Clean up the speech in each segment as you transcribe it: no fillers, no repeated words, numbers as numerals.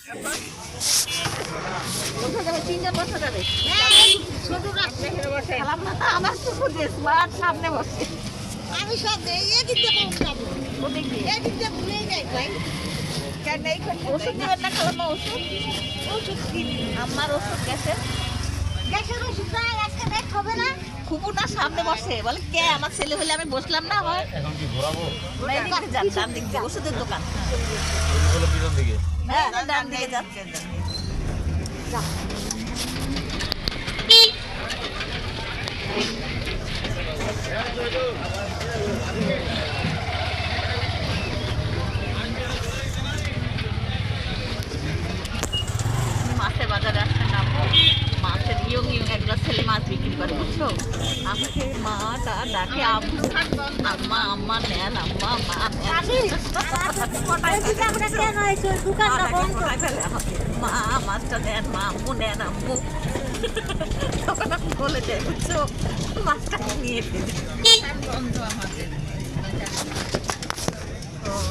আমার সামনে বসে আমি সব ভুলে যাই ভাই। ওষুধ দেবেন না খালাম্মা? ওষুধ ওষুধ কিনি আমার ওষুধ গ্যাসের গ্যাসের ওষুধ না আজকে দেখ হবে না। খুবু না সামনে বসে বলে কে আমার ছেলে হলে আমি বসলাম না হয় এখন কি ঘোরাবো? এদিকে যান ডান দিক দিয়ে ওষুধের দোকান এই হলো পিছন দিকে। হ্যাঁ ডান দিকে যান মাছের বাজারে আসলে নামবো মাছের ইয়ং একগুলো ছেলে মাছ বিক্রি করে বুঝছো আমাকে মাটা ডাকে আম্মা আম্মা নেন আম্মা মা মা মাছটা নেন মা আম্মু নেন আম্মু তখন আমি বলে যাই বুঝছো মাছটা নিয়ে ফেলি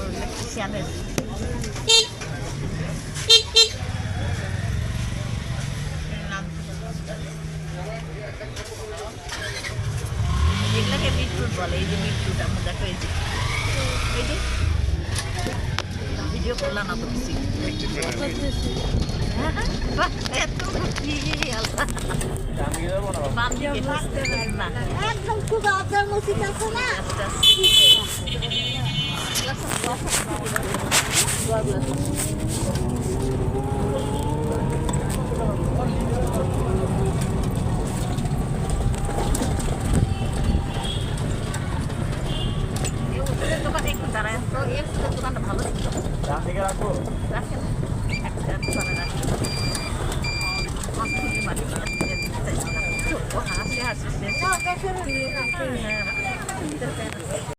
ইলেকট্রিশিয়ানের এগুলাকে বিটরুট বলে এই যে বিটরুট আমরা দেখো এই যে ভিডিও করলাম না বলছি এত আল্লাহ বাম দিকে না একদম খুব আদর মসজিদ আছে না। দোকানে একটু দাঁড়ায় তো এর দোকানটা ভালো ছিল ডান দিকে রাখবো। রাখেন একটা দোকানে রাখেন হাসি হাসি গ্যাসের ওষুধ আছে। হ্যাঁ